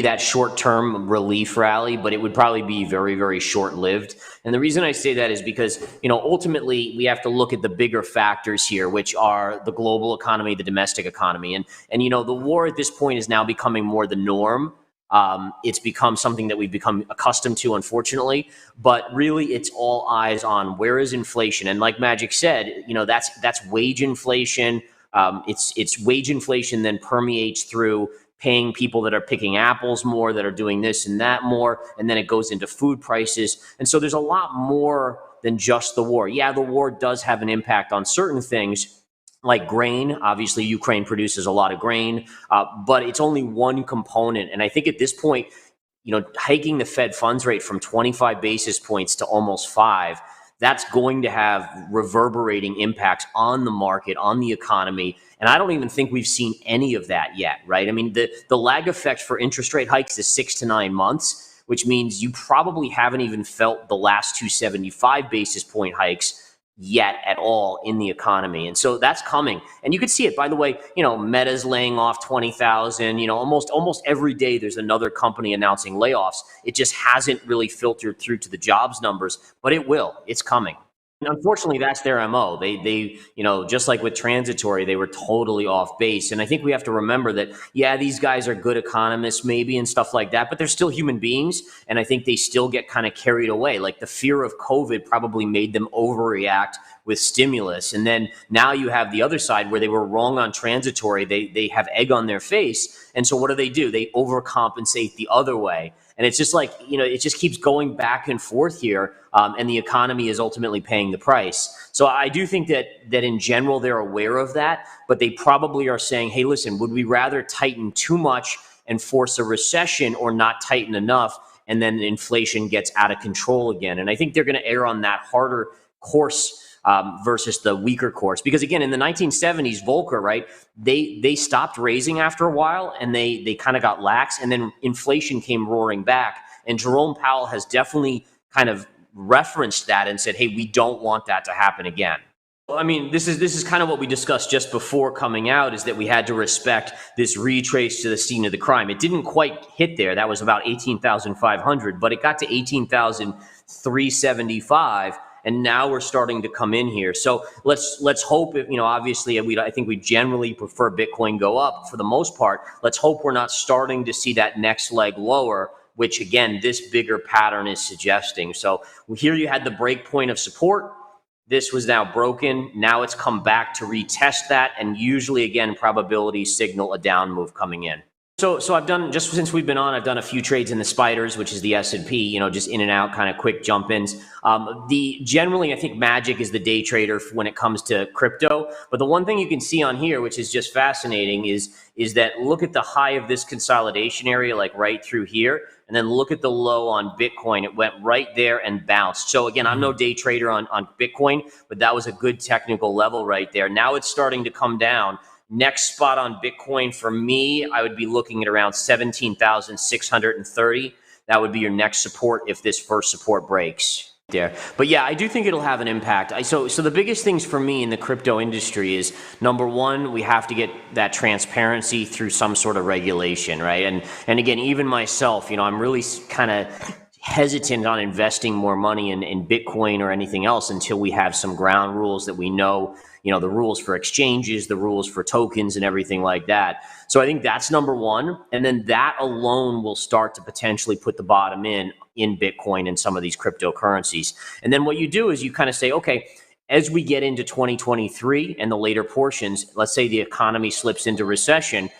that short-term relief rally, but it would probably be very, very short-lived. And the reason I say that is because, ultimately we have to look at the bigger factors here, which are the global economy, the domestic economy. And the war at this point is now becoming more the norm. It's become something that we've become accustomed to, unfortunately, but really it's all eyes on where is inflation. And like Magic said, that's wage inflation. It's wage inflation then permeates through paying people that are picking apples more, that are doing this and that more, and then it goes into food prices. And so there's a lot more than just the war. Yeah, the war does have an impact on certain things like grain. Obviously, Ukraine produces a lot of grain, but it's only one component. And I think at this point, hiking the Fed funds rate from 25 basis points to almost 5, that's going to have reverberating impacts on the market, on the economy. And I don't even think we've seen any of that yet, right? I mean, the lag effect for interest rate hikes is 6 to 9 months, which means you probably haven't even felt the last 275 basis point hikes yet at all in the economy. And so that's coming. And you can see it, by the way, Meta's laying off 20,000, almost every day there's another company announcing layoffs. It just hasn't really filtered through to the jobs numbers, but it will. It's coming. And unfortunately, that's their MO. They just like with transitory, they were totally off base. And I think we have to remember that, yeah, these guys are good economists maybe and stuff like that, but they're still human beings. And I think they still get kind of carried away. Like the fear of COVID probably made them overreact with stimulus. And then now you have the other side where they were wrong on transitory. They have egg on their face. And so what do? They overcompensate the other way. And it's just like, it just keeps going back and forth here. And the economy is ultimately paying the price. So I do think that in general, they're aware of that, but they probably are saying, hey, listen, would we rather tighten too much and force a recession or not tighten enough? And then inflation gets out of control again. And I think they're going to err on that harder course versus the weaker course. Because again, in the 1970s, Volcker, right, they stopped raising after a while and they kind of got lax, and then inflation came roaring back. And Jerome Powell has definitely kind of referenced that and said, hey, we don't want that to happen again. I mean, this is kind of what we discussed just before coming out, is that we had to respect this retrace to the scene of the crime. It didn't quite hit there. That was about 18,500, but it got to 18,375. And now we're starting to come in here. So let's hope, obviously I think we generally prefer Bitcoin go up for the most part. Let's hope we're not starting to see that next leg lower, which again, this bigger pattern is suggesting. So here you had the break point of support. This was now broken. Now it's come back to retest that. And usually again, probabilities signal a down move coming in. So I've done, just since we've been on, I've done a few trades in the spiders, which is the S&P, just in and out, kind of quick jump ins. Generally, I think Magic is the day trader when it comes to crypto. But the one thing you can see on here, which is just fascinating, is that look at the high of this consolidation area, like right through here, and then look at the low on Bitcoin. It went right there and bounced. So again, I'm no day trader on Bitcoin, but that was a good technical level right there. Now it's starting to come down. Next spot on Bitcoin for me, I would be looking at around 17,630. That would be your next support if this first support breaks there. But yeah, I do think it'll have an impact. So the biggest things for me in the crypto industry is, number one, we have to get that transparency through some sort of regulation, right? And again, even myself, I'm really kind of hesitant on investing more money in Bitcoin or anything else until we have some ground rules that we know, the rules for exchanges, the rules for tokens and everything like that. So I think that's number one. And then that alone will start to potentially put the bottom in Bitcoin and some of these cryptocurrencies. And then what you do is you kind of say, okay, as we get into 2023 and the later portions, let's say the economy slips into recession,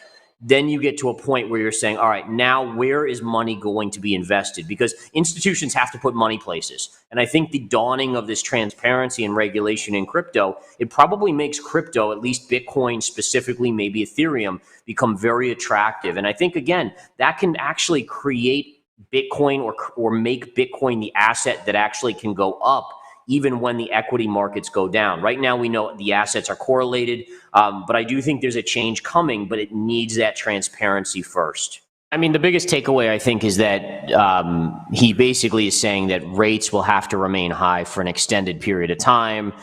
then you get to a point where you're saying, all right, now where is money going to be invested? Because institutions have to put money places. And I think the dawning of this transparency and regulation in crypto, it probably makes crypto, at least Bitcoin specifically, maybe Ethereum, become very attractive. And I think, again, that can actually create Bitcoin or make Bitcoin the asset that actually can go up even when the equity markets go down. Right now, we know the assets are correlated, but I do think there's a change coming, but it needs that transparency first. I mean, the biggest takeaway, I think, is that he basically is saying that rates will have to remain high for an extended period of time,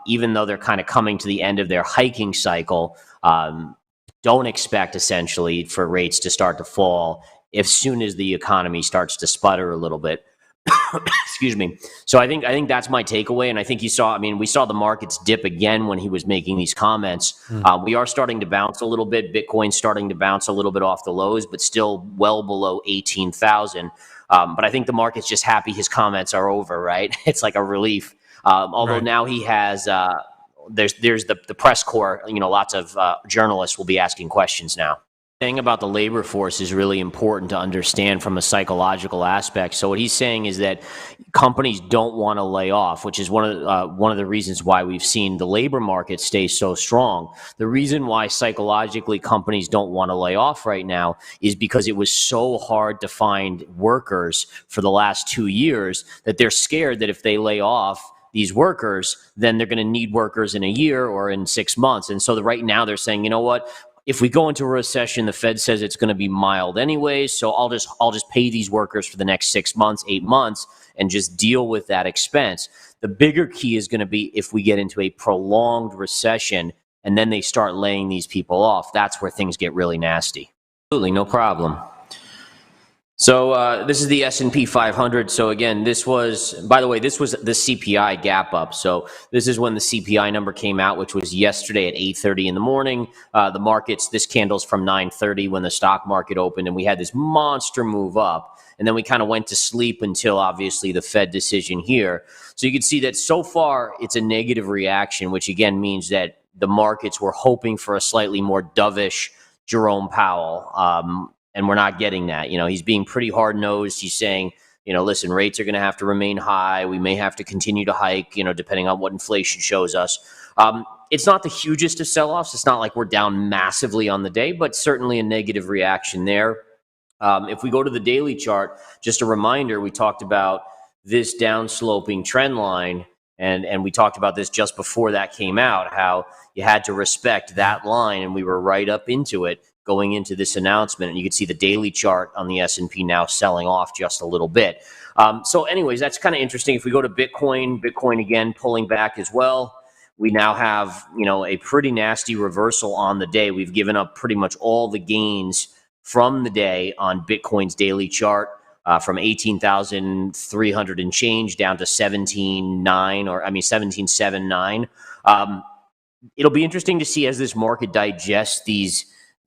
even though they're kind of coming to the end of their hiking cycle. Don't expect, essentially, for rates to start to fall as soon as the economy starts to sputter a little bit. Excuse me. So I think that's my takeaway, and I think we saw the markets dip again when he was making these comments. We are starting to bounce a little bit. Bitcoin's starting to bounce a little bit off the lows, but still well below 18,000. But I think the market's just happy his comments are over, right? It's like a relief. Although now he has there's the press corps. Lots of journalists will be asking questions now. The thing about the labor force is really important to understand from a psychological aspect. So what he's saying is that companies don't want to lay off, which is one of the reasons why we've seen the labor market stay so strong. The reason why psychologically companies don't want to lay off right now is because it was so hard to find workers for the last 2 years that they're scared that if they lay off these workers, then they're going to need workers in a year or in 6 months. And so right now they're saying, you know what? If we go into a recession, the Fed says it's going to be mild anyways, so I'll just pay these workers for the next 6 months, 8 months, and just deal with that expense. The bigger key is going to be if we get into a prolonged recession and then they start laying these people off. That's where things get really nasty. Absolutely, no problem. So this is the S&P 500. So again, this was the CPI gap up. So this is when the CPI number came out, which was yesterday at 8:30 in the morning. The markets, this candle's from 9:30 when the stock market opened, and we had this monster move up. And then we kind of went to sleep until obviously the Fed decision here. So you can see that so far it's a negative reaction, which again means that the markets were hoping for a slightly more dovish Jerome Powell. And we're not getting that. He's being pretty hard-nosed. He's saying, listen, rates are going to have to remain high. We may have to continue to hike, depending on what inflation shows us. It's not the hugest of sell-offs. It's not like we're down massively on the day, but certainly a negative reaction there. If we go to the daily chart, just a reminder, we talked about this down-sloping trend line, and we talked about this just before that came out, how you had to respect that line, and we were right up into it going into this announcement. And you can see the daily chart on the S&P now selling off just a little bit. So anyways, that's kind of interesting. If we go to Bitcoin again pulling back as well. We now have, a pretty nasty reversal on the day. We've given up pretty much all the gains from the day on Bitcoin's daily chart, from 18,300 and change down to 17,779. It'll be interesting to see as this market digests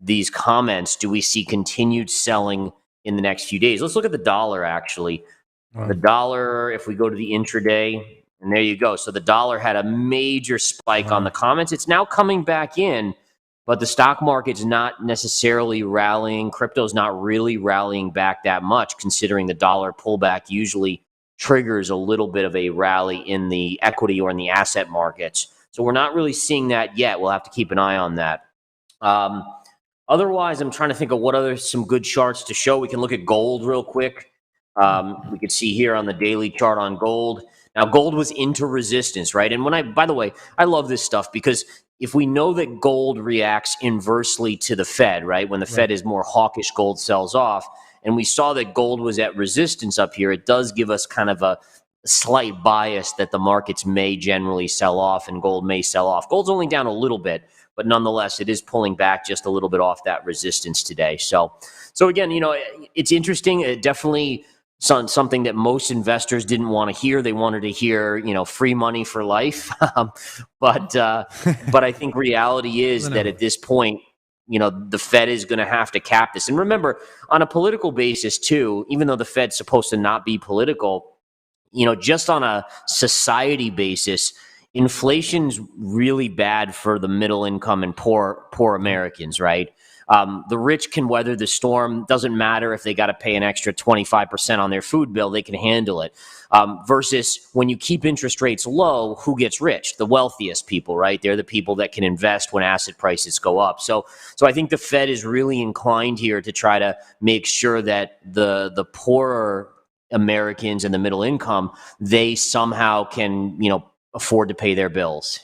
these comments. Do we see continued selling in the next few days? Let's look at the dollar, actually. The dollar, if we go to the intraday, and there you go. So the dollar had a major spike on the comments. It's now coming back in, but the stock market's not necessarily rallying. Crypto's not really rallying back that much, considering the dollar pullback usually triggers a little bit of a rally in the equity or in the asset markets. So we're not really seeing that yet. We'll have to keep an eye on that. Otherwise, I'm trying to think of what other some good charts to show. We can look at gold real quick. We could see here on the daily chart on gold. Now, gold was into resistance, right? And by the way, I love this stuff because if we know that gold reacts inversely to the Fed, right? When the Fed is more hawkish, gold sells off. And we saw that gold was at resistance up here. It does give us kind of a slight bias that the markets may generally sell off and gold may sell off. Gold's only down a little bit, but nonetheless, it is pulling back just a little bit off that resistance today. So again, it's interesting. It definitely something that most investors didn't want to hear. They wanted to hear, free money for life. But I think reality is that at this point, the Fed is going to have to cap this. And remember, on a political basis too, even though the Fed's supposed to not be political, just on a society basis, inflation's really bad for the middle income and poor Americans, right? The rich can weather the storm. Doesn't matter if they got to pay an extra 25% on their food bill, they can handle it. Versus when you keep interest rates low, who gets rich? The wealthiest people, right? They're the people that can invest when asset prices go up. So I think the Fed is really inclined here to try to make sure that the poorer Americans and the middle income, they somehow can, afford to pay their bills.